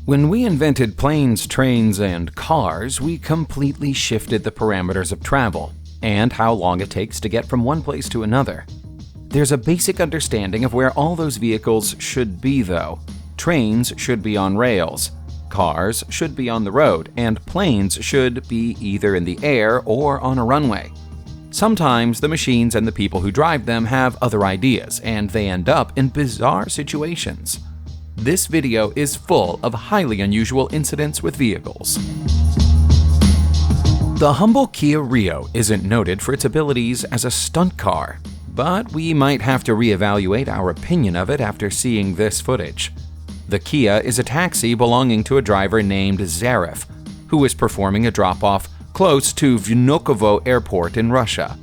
When we invented planes, trains, and cars, we completely shifted the parameters of travel and how long it takes to get from one place to another. There's a basic understanding of where all those vehicles should be, though. Trains should be on rails, cars should be on the road, and planes should be either in the air or on a runway. Sometimes the machines and the people who drive them have other ideas, and they end up in bizarre situations. This video is full of highly unusual incidents with vehicles. The humble Kia Rio isn't noted for its abilities as a stunt car, but we might have to reevaluate our opinion of it after seeing this footage. The Kia is a taxi belonging to a driver named Zarif, who was performing a drop-off close to Vnukovo Airport in Russia.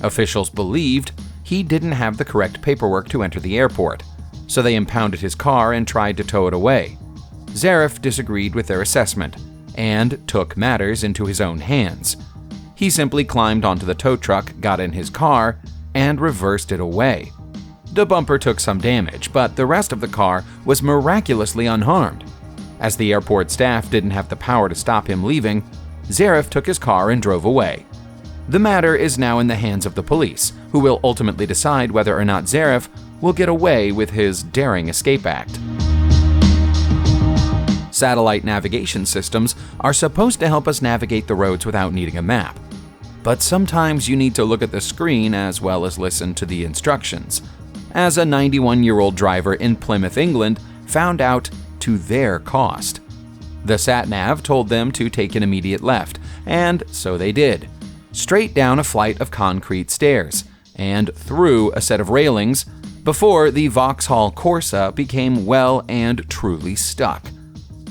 Officials believed he didn't have the correct paperwork to enter the airport, so they impounded his car and tried to tow it away. Zarif disagreed with their assessment and took matters into his own hands. He simply climbed onto the tow truck, got in his car, and reversed it away. The bumper took some damage, but the rest of the car was miraculously unharmed. As the airport staff didn't have the power to stop him leaving, Zarif took his car and drove away. The matter is now in the hands of the police, who will ultimately decide whether or not Zarif will get away with his daring escape act. Satellite navigation systems are supposed to help us navigate the roads without needing a map. But sometimes you need to look at the screen as well as listen to the instructions, as a 91-year-old driver in Plymouth, England, found out to their cost. The sat-nav told them to take an immediate left, and so they did, straight down a flight of concrete stairs, and through a set of railings, before the Vauxhall Corsa became well and truly stuck.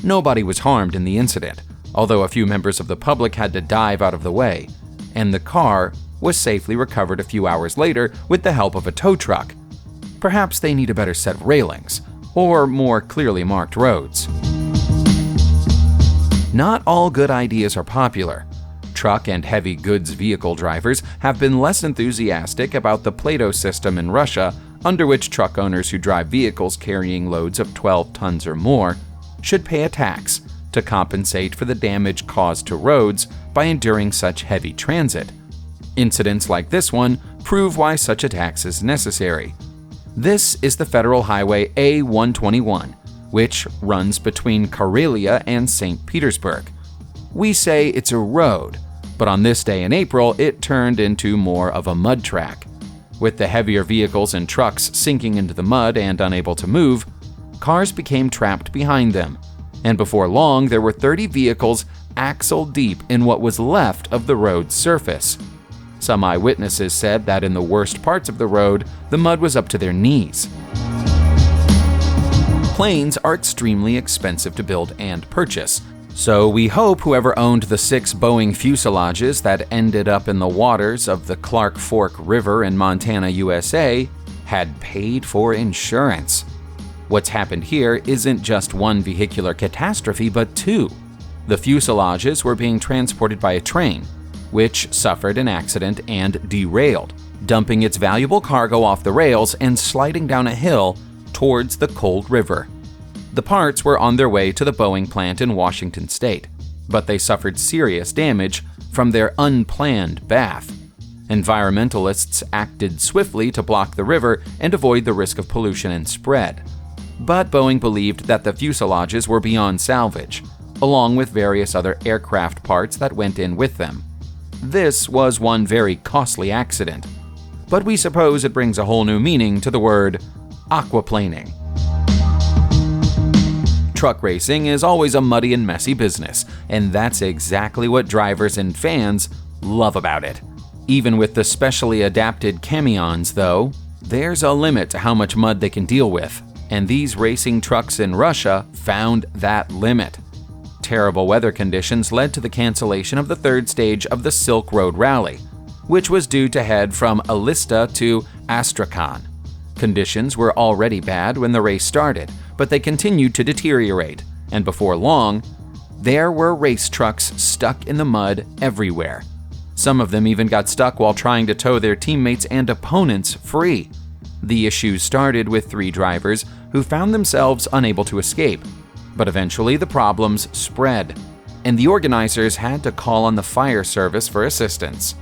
Nobody was harmed in the incident, although a few members of the public had to dive out of the way, and the car was safely recovered a few hours later with the help of a tow truck. Perhaps they need a better set of railings, or more clearly marked roads. Not all good ideas are popular. Truck and heavy goods vehicle drivers have been less enthusiastic about the Plato system in Russia, under which truck owners who drive vehicles carrying loads of 12 tons or more should pay a tax to compensate for the damage caused to roads by enduring such heavy transit. Incidents like this one prove why such a tax is necessary. This is the federal highway A121, which runs between Karelia and St. Petersburg. We say it's a road, but on this day in April, it turned into more of a mud track. With the heavier vehicles and trucks sinking into the mud and unable to move, cars became trapped behind them, and before long there were 30 vehicles axle deep in what was left of the road's surface. Some eyewitnesses said that in the worst parts of the road, the mud was up to their knees. Planes are extremely expensive to build and purchase, so we hope whoever owned the 6 Boeing fuselages that ended up in the waters of the Clark Fork River in Montana, USA, had paid for insurance. What's happened here isn't just one vehicular catastrophe, but 2. The fuselages were being transported by a train, which suffered an accident and derailed, dumping its valuable cargo off the rails and sliding down a hill towards the cold river. The parts were on their way to the Boeing plant in Washington state, but they suffered serious damage from their unplanned bath. Environmentalists acted swiftly to block the river and avoid the risk of pollution and spread. But Boeing believed that the fuselages were beyond salvage, along with various other aircraft parts that went in with them. This was one very costly accident, but we suppose it brings a whole new meaning to the word aquaplaning. Truck racing is always a muddy and messy business, and that's exactly what drivers and fans love about it. Even with the specially adapted camions, though, there's a limit to how much mud they can deal with, and these racing trucks in Russia found that limit. Terrible weather conditions led to the cancellation of the 3rd stage of the Silk Road Rally, which was due to head from Elista to Astrakhan. Conditions were already bad when the race started, but they continued to deteriorate, and before long, there were race trucks stuck in the mud everywhere. Some of them even got stuck while trying to tow their teammates and opponents free. The issue started with 3 drivers who found themselves unable to escape. But eventually the problems spread, and the organizers had to call on the fire service for assistance.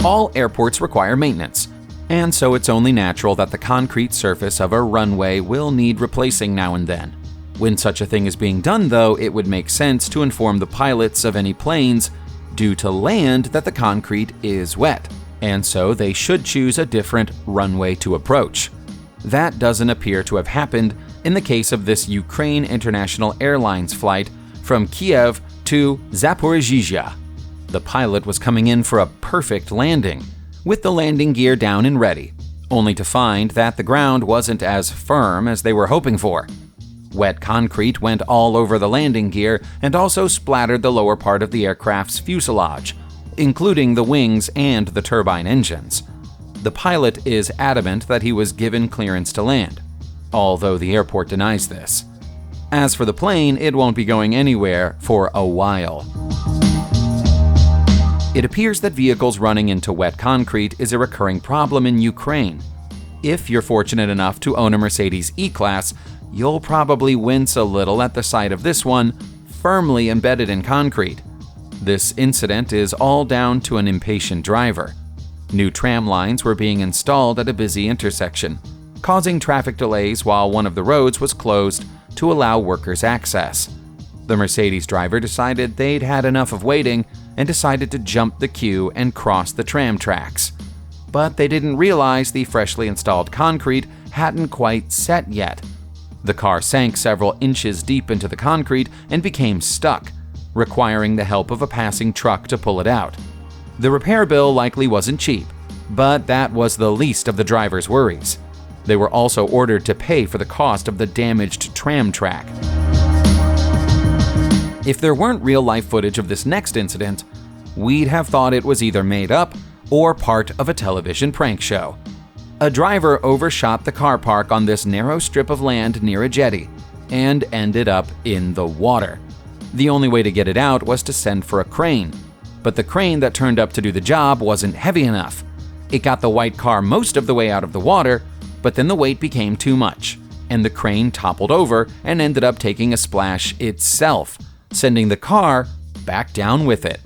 All airports require maintenance, and so it's only natural that the concrete surface of a runway will need replacing now and then. When such a thing is being done, though, it would make sense to inform the pilots of any planes due to land that the concrete is wet, and so they should choose a different runway to approach. That doesn't appear to have happened in the case of this Ukraine International Airlines flight from Kyiv to Zaporizhzhia. The pilot was coming in for a perfect landing, with the landing gear down and ready, only to find that the ground wasn't as firm as they were hoping for. Wet concrete went all over the landing gear and also splattered the lower part of the aircraft's fuselage, including the wings and the turbine engines. The pilot is adamant that he was given clearance to land, although the airport denies this. As for the plane, it won't be going anywhere for a while. It appears that vehicles running into wet concrete is a recurring problem in Ukraine. If you're fortunate enough to own a Mercedes E-Class, you'll probably wince a little at the sight of this one firmly embedded in concrete. This incident is all down to an impatient driver. New tram lines were being installed at a busy intersection, causing traffic delays while one of the roads was closed to allow workers access. The Mercedes driver decided they'd had enough of waiting and decided to jump the queue and cross the tram tracks. But they didn't realize the freshly installed concrete hadn't quite set yet. The car sank several inches deep into the concrete and became stuck, requiring the help of a passing truck to pull it out. The repair bill likely wasn't cheap, but that was the least of the driver's worries. They were also ordered to pay for the cost of the damaged tram track. If there weren't real-life footage of this next incident, we'd have thought it was either made up or part of a television prank show. A driver overshot the car park on this narrow strip of land near a jetty and ended up in the water. The only way to get it out was to send for a crane, but the crane that turned up to do the job wasn't heavy enough. It got the white car most of the way out of the water, but then the weight became too much, and the crane toppled over and ended up taking a splash itself, sending the car back down with it.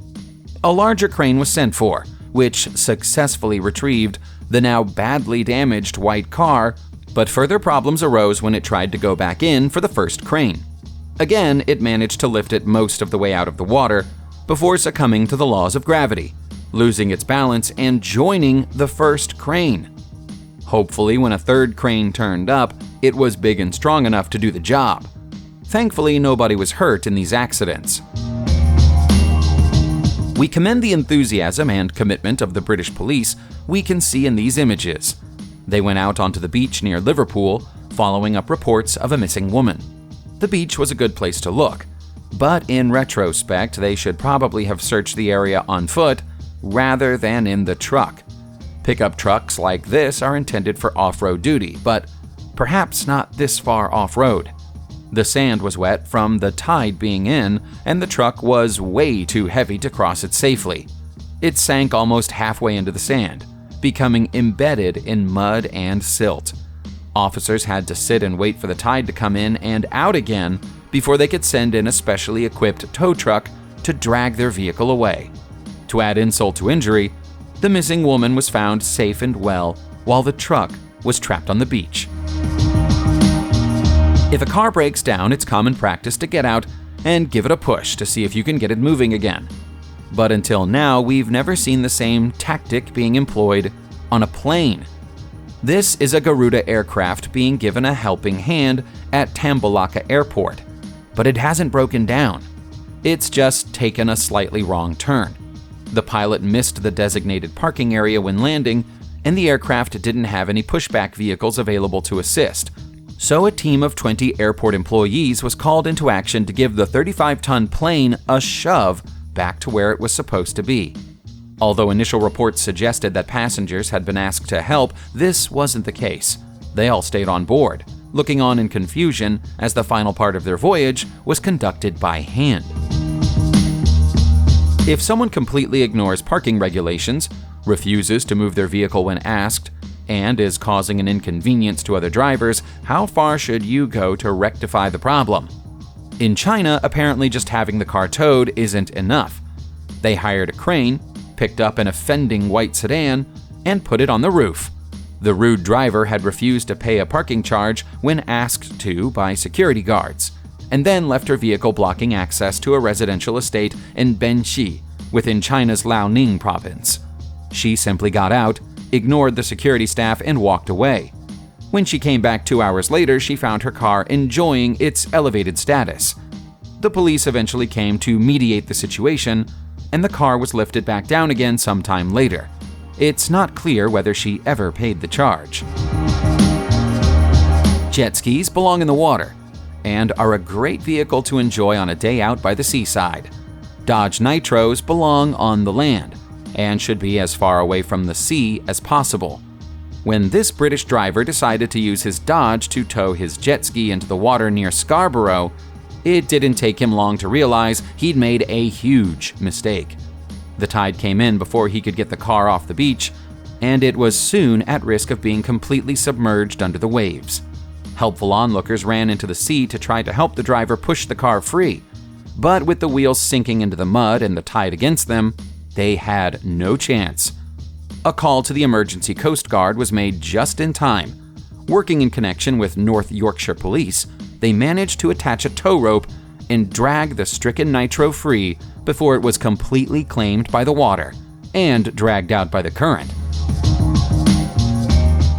A larger crane was sent for, which successfully retrieved the now badly damaged white car, but further problems arose when it tried to go back in for the first crane. Again, it managed to lift it most of the way out of the water before succumbing to the laws of gravity, losing its balance and joining the first crane. Hopefully, when a third crane turned up, it was big and strong enough to do the job. Thankfully, nobody was hurt in these accidents. We commend the enthusiasm and commitment of the British police we can see in these images. They went out onto the beach near Liverpool, following up reports of a missing woman. The beach was a good place to look, but in retrospect, they should probably have searched the area on foot rather than in the truck. Pickup trucks like this are intended for off-road duty, but perhaps not this far off-road. The sand was wet from the tide being in, and the truck was way too heavy to cross it safely. It sank almost halfway into the sand, becoming embedded in mud and silt. Officers had to sit and wait for the tide to come in and out again before they could send in a specially equipped tow truck to drag their vehicle away. To add insult to injury, the missing woman was found safe and well while the truck was trapped on the beach. If a car breaks down, it's common practice to get out and give it a push to see if you can get it moving again. But until now, we've never seen the same tactic being employed on a plane. This is a Garuda aircraft being given a helping hand at Tambolaka Airport, but it hasn't broken down. It's just taken a slightly wrong turn. The pilot missed the designated parking area when landing, and the aircraft didn't have any pushback vehicles available to assist. So a team of 20 airport employees was called into action to give the 35-ton plane a shove back to where it was supposed to be. Although initial reports suggested that passengers had been asked to help, this wasn't the case. They all stayed on board, looking on in confusion as the final part of their voyage was conducted by hand. If someone completely ignores parking regulations, refuses to move their vehicle when asked, and is causing an inconvenience to other drivers, how far should you go to rectify the problem? In China, apparently just having the car towed isn't enough. They hired a crane, picked up an offending white sedan, and put it on the roof. The rude driver had refused to pay a parking charge when asked to by security guards, and then left her vehicle blocking access to a residential estate in Benxi, within China's Liaoning province. She simply got out, ignored the security staff, and walked away. When she came back 2 hours later, she found her car enjoying its elevated status. The police eventually came to mediate the situation, and the car was lifted back down again sometime later. It's not clear whether she ever paid the charge. Jet skis belong in the water and are a great vehicle to enjoy on a day out by the seaside. Dodge Nitros belong on the land and should be as far away from the sea as possible. When this British driver decided to use his Dodge to tow his jet ski into the water near Scarborough, it didn't take him long to realize he'd made a huge mistake. The tide came in before he could get the car off the beach, and it was soon at risk of being completely submerged under the waves. Helpful onlookers ran into the sea to try to help the driver push the car free, but with the wheels sinking into the mud and the tide against them, they had no chance. A call to the emergency Coast Guard was made just in time. Working in connection with North Yorkshire Police, they managed to attach a tow rope and drag the stricken Nitro free before it was completely claimed by the water and dragged out by the current.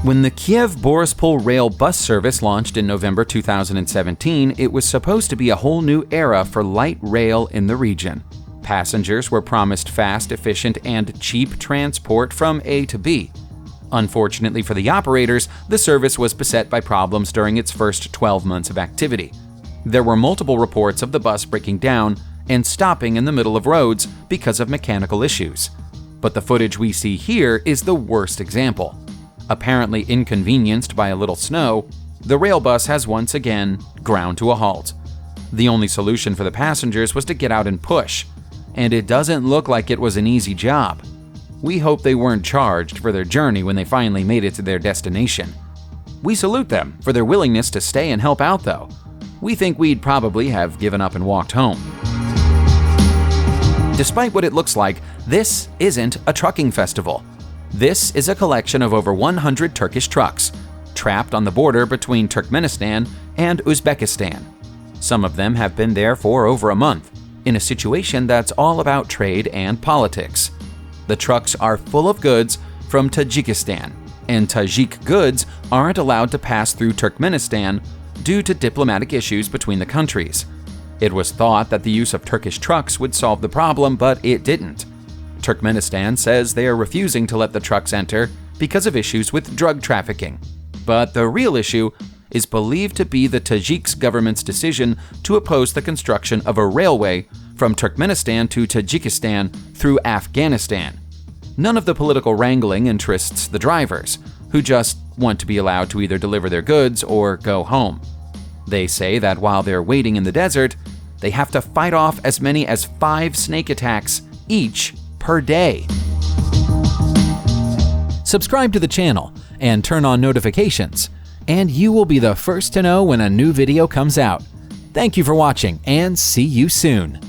When the Kyiv Boryspil rail bus service launched in November 2017, it was supposed to be a whole new era for light rail in the region. Passengers were promised fast, efficient, and cheap transport from A to B. Unfortunately for the operators, the service was beset by problems during its first 12 months of activity. There were multiple reports of the bus breaking down and stopping in the middle of roads because of mechanical issues. But the footage we see here is the worst example. Apparently inconvenienced by a little snow, the rail bus has once again ground to a halt. The only solution for the passengers was to get out and push, and it doesn't look like it was an easy job. We hope they weren't charged for their journey when they finally made it to their destination. We salute them for their willingness to stay and help out, though. We think we'd probably have given up and walked home. Despite what it looks like, this isn't a trucking festival. This is a collection of over 100 Turkish trucks, trapped on the border between Turkmenistan and Uzbekistan. Some of them have been there for over a month, in a situation that's all about trade and politics. The trucks are full of goods from Tajikistan, and Tajik goods aren't allowed to pass through Turkmenistan due to diplomatic issues between the countries. It was thought that the use of Turkish trucks would solve the problem, but it didn't. Turkmenistan says they are refusing to let the trucks enter because of issues with drug trafficking. But the real issue is believed to be the Tajik government's decision to oppose the construction of a railway from Turkmenistan to Tajikistan through Afghanistan. None of the political wrangling interests the drivers, who just want to be allowed to either deliver their goods or go home. They say that while they're waiting in the desert, they have to fight off as many as 5 snake attacks each per day. Subscribe to the channel and turn on notifications, and you will be the first to know when a new video comes out. Thank you for watching, and see you soon.